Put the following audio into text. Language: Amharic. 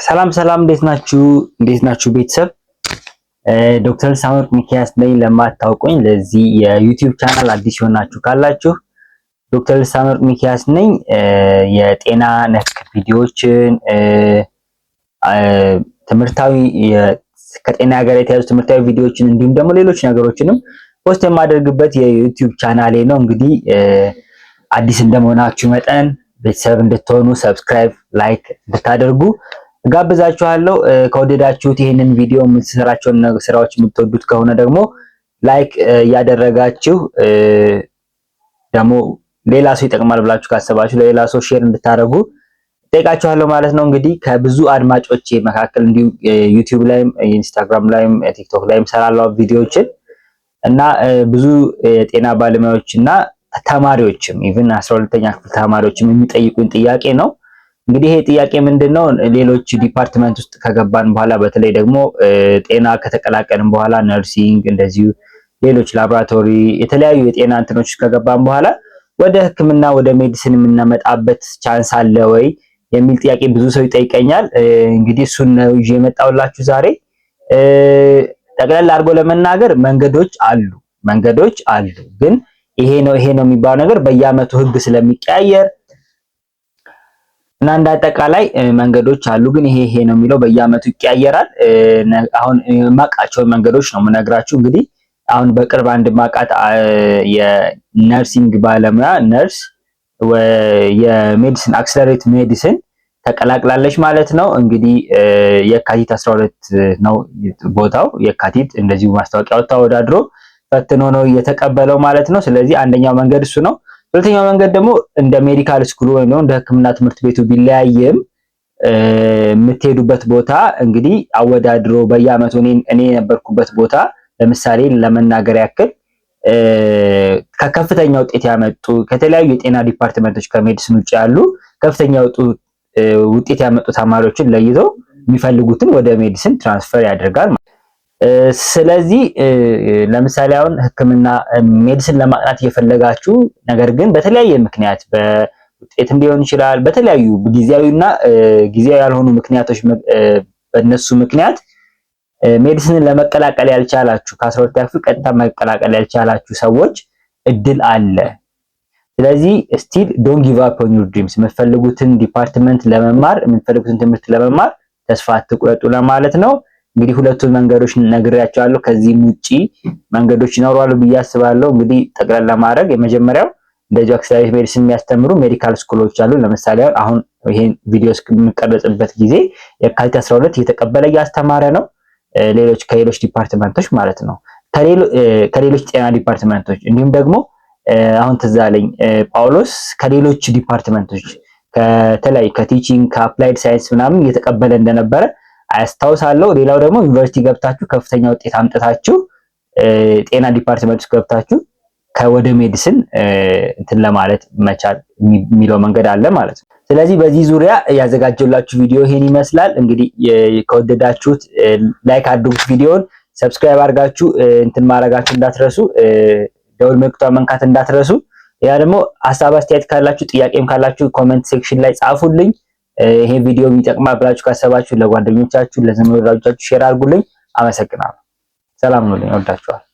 ሰላም ሰላም፣ እንዴት ናችሁ ቤተሰብ? ዶክተር ሳምወርቅ ሚኪያስ ነኝ። ለማታውቁኝ ለዚህ የዩቲዩብ ቻናል አዲስ የሆናችሁ ካላችሁ ዶክተር ሳምወርቅ ሚኪያስ ነኝ። የጤና ነክ ቪዲዮዎችን ትምህርታዊ ከጤና ጋር የተያዙ ትምህርታዊ ቪዲዮዎችን እንዲሁም ደግሞ ሌሎች ነገሮችንም ፖስት የማደርግበት የዩቲዩብ ቻናሌ ነው። እንግዲህ አዲስ እንደመሆናችሁ መጠን ቤተሰብ እንድትሆኑ ሰብስክራይብ፣ ላይክ እንድታደርጉ ጋብዛችኋለሁ። ከወደዳችሁት ይሄንን ቪዲዮ የምትሰራቸውን ስራዎች የምትወዱት ከሆነ ደግሞ ላይክ እያደረጋችሁ ደግሞ ሌላ ሰው ይጠቅማል ብላችሁ ካሰባችሁ ለሌላ ሰው ሼር እንድታደርጉ ጠይቃችኋለሁ ማለት ነው። እንግዲህ ከብዙ አድማጮቼ መካከል እንዲሁ ዩቲዩብ ላይም ኢንስታግራም ላይም ቲክቶክ ላይም ሰራለሁ ቪዲዮዎችን እና ብዙ የጤና ባለሙያዎችና ተማሪዎችም ኢቭን 12ኛ ክፍል ተማሪዎችም የሚጠይቁኝ ጥያቄ ነው። እንግዲህ ይሄ ጥያቄ ምንድነው? ሌሎች ዲፓርትመንት ውስጥ ከገባን በኋላ በተለይ ደግሞ ጤና ከተቀላቀልን በኋላ ነርሲንግ፣ እንደዚሁ ሌሎች ላቦራቶሪ የተለያዩ የጤና እንትኖች ከገባን በኋላ ወደ ሕክምና ወደ ሜዲሲን የምናመጣበት ቻንስ አለ ወይ የሚል ጥያቄ ብዙ ሰው ይጠይቀኛል። እንግዲህ እሱን ነው ይዤ የመጣሁላችሁ ዛሬ። ጠቅላላ አድርጎ ለመናገር መንገዶች አሉ፣ ግን ይሄ ነው የሚባለው ነገር በየአመቱ ህግ ስለሚቀያየር እና እንዳጠቃላይ መንገዶች አሉ፣ ግን ይሄ ነው የሚለው በየአመቱ ይቀያየራል። አሁን የማውቃቸውን መንገዶች ነው የምነግራችሁ። እንግዲህ አሁን በቅርብ አንድ ማቃት የነርሲንግ ባለሙያ ነርስ የሜዲሲን አክሰለሬት ሜዲሲን ተቀላቅላለች ማለት ነው። እንግዲህ የካቲት 12 ነው ቦታው፣ የካቲት እንደዚሁ ማስታወቂያ ወጣ ወዳድሮ ፈትኖ ነው የተቀበለው ማለት ነው። ስለዚህ አንደኛው መንገድ እሱ ነው። ሁለተኛው መንገድ ደግሞ እንደ ሜዲካል ስኩል ወይም እንደ ሕክምና ትምህርት ቤቱ ቢለያይም የምትሄዱበት ቦታ እንግዲህ አወዳድሮ በየአመቱ እኔ የነበርኩበት ቦታ ለምሳሌ ለመናገር ያክል ከከፍተኛ ውጤት ያመጡ ከተለያዩ የጤና ዲፓርትመንቶች ከሜዲሲን ውጭ ያሉ ከፍተኛ ውጤት ያመጡ ተማሪዎችን ለይቶ የሚፈልጉትን ወደ ሜዲሲን ትራንስፈር ያደርጋል። ስለዚህ ለምሳሌ አሁን ሕክምና ሜዲሲን ለማጥናት እየፈለጋችሁ ነገር ግን በተለያየ ምክንያት በውጤትም ሊሆን ይችላል በተለያዩ ጊዜያዊና ጊዜያዊ ያልሆኑ ምክንያቶች በእነሱ ምክንያት ሜዲሲንን ለመቀላቀል ያልቻላችሁ ከ12ኛ ክፍል ቀጥታ መቀላቀል ያልቻላችሁ ሰዎች እድል አለ። ስለዚህ ስቲል ዶንት ጊቭ አፕ ኦን ዩር ድሪምስ። የምትፈልጉትን ዲፓርትመንት ለመማር የምትፈልጉትን ትምህርት ለመማር ተስፋ አትቁረጡ ለማለት ነው። እንግዲህ ሁለቱን መንገዶች ነግሬያቸዋለሁ። ከዚህም ውጪ መንገዶች ይኖራሉ ብዬ አስባለሁ። እንግዲህ ጠቅላላ ማድረግ የመጀመሪያው እንደዚህ አክሰለሬት ሜዲሲን የሚያስተምሩ ሜዲካል ስኩሎች አሉ። ለምሳሌ አሁን ይሄን ቪዲዮ እስከምንቀርጽበት ጊዜ የካቲት 12 እየተቀበለ እያስተማረ ነው። ከሌሎች ዲፓርትመንቶች ማለት ነው፣ ከሌሎች ጤና ዲፓርትመንቶች እንዲሁም ደግሞ አሁን ትዝ አለኝ ጳውሎስ ከሌሎች ዲፓርትመንቶች ከተለያዩ ከቲቺንግ ከአፕላይድ ሳይንስ ምናምን እየተቀበለ እንደነበረ አያስታውሳለሁ። ሌላው ደግሞ ዩኒቨርሲቲ ገብታችሁ ከፍተኛ ውጤት አምጥታችሁ ጤና ዲፓርትመንት ውስጥ ገብታችሁ ከወደ ሜዲሲን እንትን ለማለት መቻል የሚለው መንገድ አለ ማለት ነው። ስለዚህ በዚህ ዙሪያ ያዘጋጀላችሁ ቪዲዮ ይሄን ይመስላል። እንግዲህ ከወደዳችሁት ላይክ አድርጉት፣ ቪዲዮውን ሰብስክራይብ አድርጋችሁ እንትን ማድረጋችሁ እንዳትረሱ፣ ደውል ምልክቷን መንካት እንዳትረሱ። ያ ደግሞ ሐሳብ አስተያየት ካላችሁ ጥያቄም ካላችሁ ኮሜንት ሴክሽን ላይ ጻፉልኝ። ይሄ ቪዲዮ ይጠቅማል ብላችሁ ካሰባችሁ ለጓደኞቻችሁ ለዘመድ ወዳጆቻችሁ ሼር አድርጉልኝ። አመሰግናለሁ። ሰላም ሁኑልኝ። ወዳችኋለሁ።